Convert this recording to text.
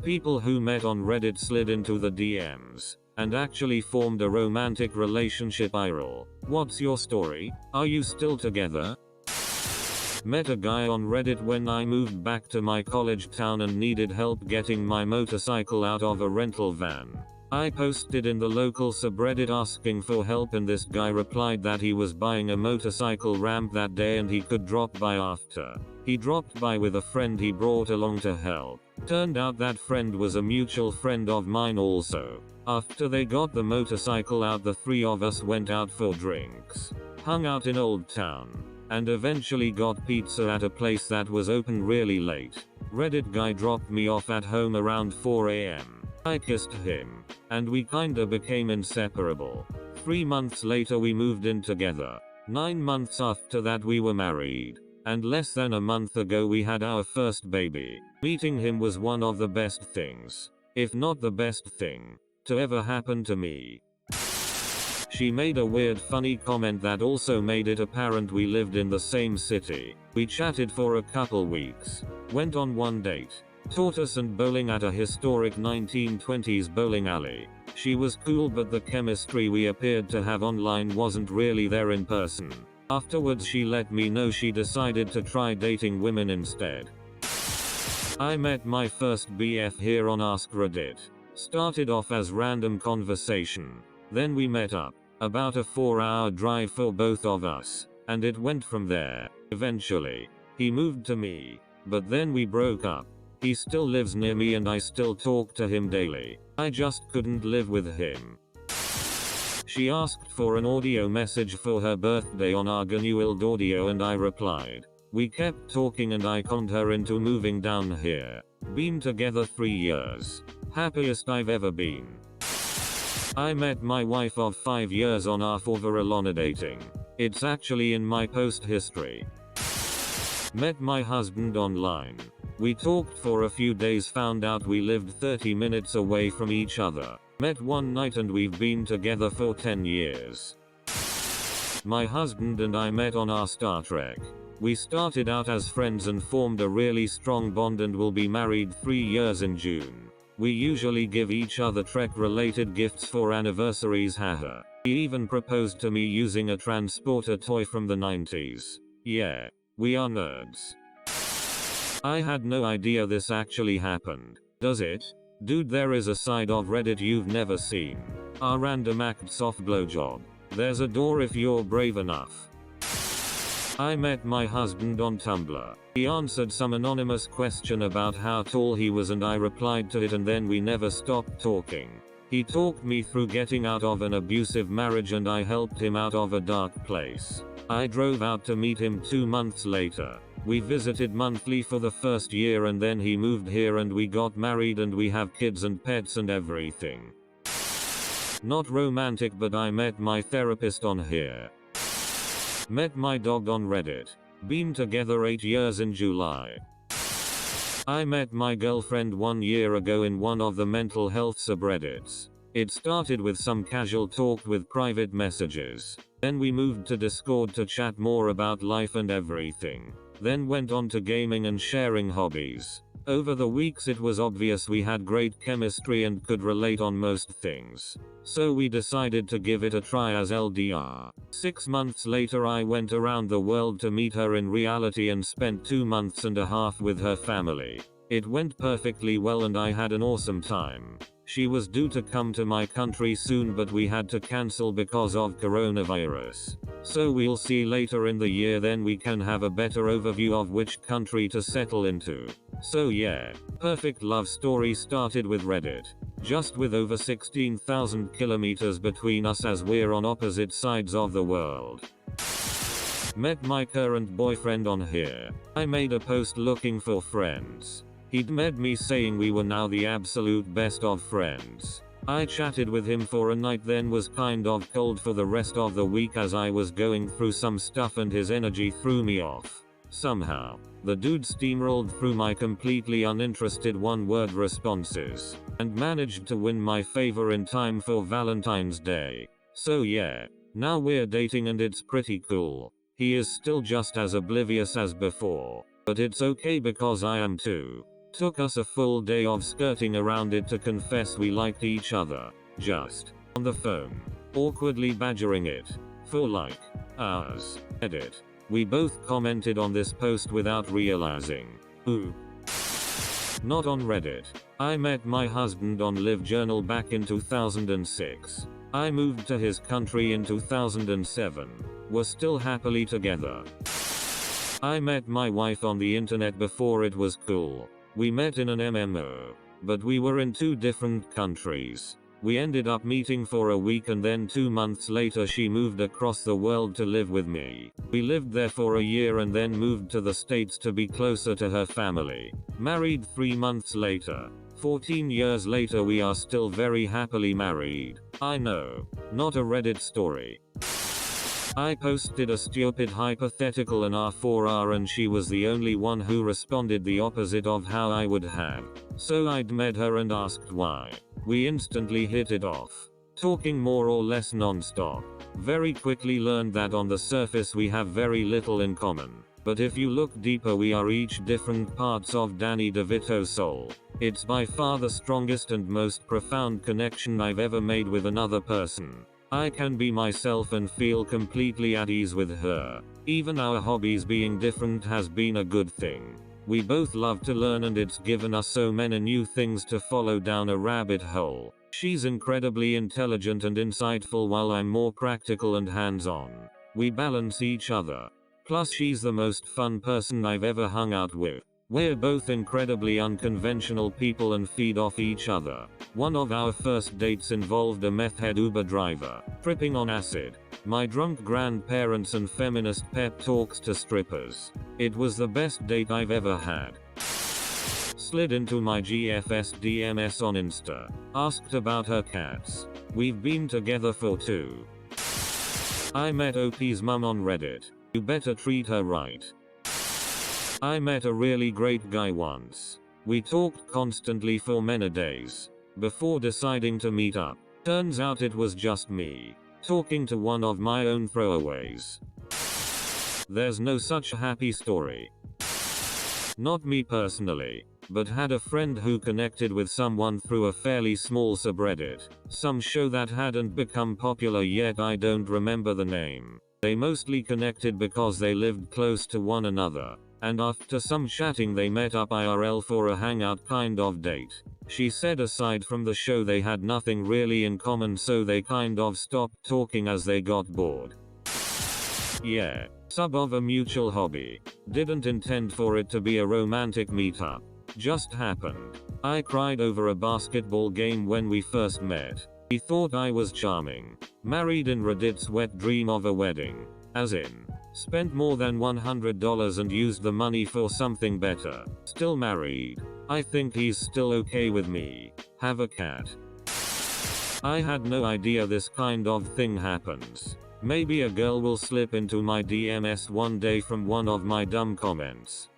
People who met on Reddit slid into the DMs and actually formed a romantic relationship. IRL. What's your story? Are you still together? Met a guy on Reddit when I moved back to my college town and needed help getting my motorcycle out of a rental van. I posted in the local subreddit asking for help, and this guy replied that he was buying a motorcycle ramp that day and he could drop by after. He dropped by with a friend he brought along to help. Turned out that friend was a mutual friend of mine also. After they got the motorcycle out, the three of us went out for drinks, hung out in Old Town, and eventually got pizza at a place that was open really late. Reddit guy dropped me off at home around 4 AM. I kissed him, and we kinda became inseparable. 3 months later we moved in together. 9 months after that we were married. And less than a month ago we had our first baby. Meeting him was one of the best things, if not the best thing, to ever happen to me. She made a weird funny comment that also made it apparent we lived in the same city. We chatted for a couple weeks, went on one date, taught us and bowling at a historic 1920s bowling alley. She was cool, but the chemistry we appeared to have online wasn't really there in person. Afterwards she let me know she decided to try dating women instead. I met my first BF here on Ask Reddit. Started off as random conversation. Then we met up. About a 4-hour drive for both of us. And it went from there. Eventually, he moved to me. But then we broke up. He still lives near me and I still talk to him daily. I just couldn't live with him. She asked for an audio message for her birthday on Arganuild Audio and I replied. We kept talking and I conned her into moving down here. Been together 3 years. Happiest I've ever been. I met my wife of 5 years on Arforvaralona dating. It's actually in my post history. Met my husband online. We talked for a few days, found out we lived 30 minutes away from each other. Met one night and we've been together for 10 years. My husband and I met on our Star Trek. We started out as friends and formed a really strong bond and will be married 3 years in June. We usually give each other Trek related gifts for anniversaries, haha. He even proposed to me using a transporter toy from the 90s. Yeah, we are nerds. I had no idea this actually happened. Does it? Dude, there is a side of Reddit you've never seen. Our random act soft blowjob. There's a door if you're brave enough. I met my husband on Tumblr. He answered some anonymous question about how tall he was and I replied to it, and then we never stopped talking. He talked me through getting out of an abusive marriage and I helped him out of a dark place. I drove out to meet him 2 months later. We visited monthly for the first year and then he moved here and we got married and we have kids and pets and everything. Not romantic, but I met my therapist on here. Met my dog on Reddit. Been together 8 years in July. I met my girlfriend 1 year ago in one of the mental health subreddits. It started with some casual talk with private messages. Then we moved to Discord to chat more about life and everything. Then went on to gaming and sharing hobbies. Over the weeks it was obvious we had great chemistry and could relate on most things. So we decided to give it a try as LDR. 6 months later I went around the world to meet her in reality and spent 2 months and a half with her family. It went perfectly well and I had an awesome time. She was due to come to my country soon, but we had to cancel because of coronavirus. So we'll see later in the year, then we can have a better overview of which country to settle into. So yeah, perfect love story started with Reddit. Just with over 16,000 kilometers between us as we're on opposite sides of the world. Met my current boyfriend on here. I made a post looking for friends. He'd met me saying we were now the absolute best of friends. I chatted with him for a night, then was kind of cold for the rest of the week as I was going through some stuff and his energy threw me off. Somehow, the dude steamrolled through my completely uninterested one-word responses, and managed to win my favor in time for Valentine's Day. So yeah, now we're dating and it's pretty cool. He is still just as oblivious as before, but it's okay because I am too. Took us a full day of skirting around it to confess we liked each other. Just on the phone. Awkwardly badgering it. For like hours. Edit. We both commented on this post without realizing. Ooh. Not on Reddit. I met my husband on LiveJournal back in 2006. I moved to his country in 2007. We're still happily together. I met my wife on the internet before it was cool. We met in an MMO. But we were in 2 different countries. We ended up meeting for a week and then 2 months later she moved across the world to live with me. We lived there for a year and then moved to the States to be closer to her family. Married 3 months later. 14 years later we are still very happily married. I know. Not a Reddit story. I posted a stupid hypothetical in R4R and she was the only one who responded the opposite of how I would have. So I'd met her and asked why. We instantly hit it off. Talking more or less non-stop. Very quickly learned that on the surface we have very little in common. But if you look deeper we are each different parts of Danny DeVito's soul. It's by far the strongest and most profound connection I've ever made with another person. I can be myself and feel completely at ease with her. Even our hobbies being different has been a good thing. We both love to learn and it's given us so many new things to follow down a rabbit hole. She's incredibly intelligent and insightful while I'm more practical and hands-on. We balance each other. Plus she's the most fun person I've ever hung out with. We're both incredibly unconventional people and feed off each other. One of our first dates involved a meth head Uber driver, tripping on acid, my drunk grandparents and feminist pep talks to strippers. It was the best date I've ever had. Slid into my GFS DMs on Insta. Asked about her cats. We've been together for 2. I met OP's mum on Reddit. You better treat her right. I met a really great guy once. We talked constantly for many days. Before deciding to meet up. Turns out it was just me. Talking to one of my own throwaways. There's no such happy story. Not me personally. But had a friend who connected with someone through a fairly small subreddit. Some show that hadn't become popular yet, I don't remember the name. They mostly connected because they lived close to one another. And after some chatting they met up IRL for a hangout kind of date. She said aside from the show they had nothing really in common, so they kind of stopped talking as they got bored. Yeah. Sub of a mutual hobby. Didn't intend for it to be a romantic meetup. Just happened. I cried over a basketball game when we first met. He thought I was charming. Married in Reddit's wet dream of a wedding. As in. Spent more than $100 and used the money for something better. Still married. I think he's still okay with me. Have a cat. I had no idea this kind of thing happens. Maybe a girl will slip into my DMs one day from one of my dumb comments.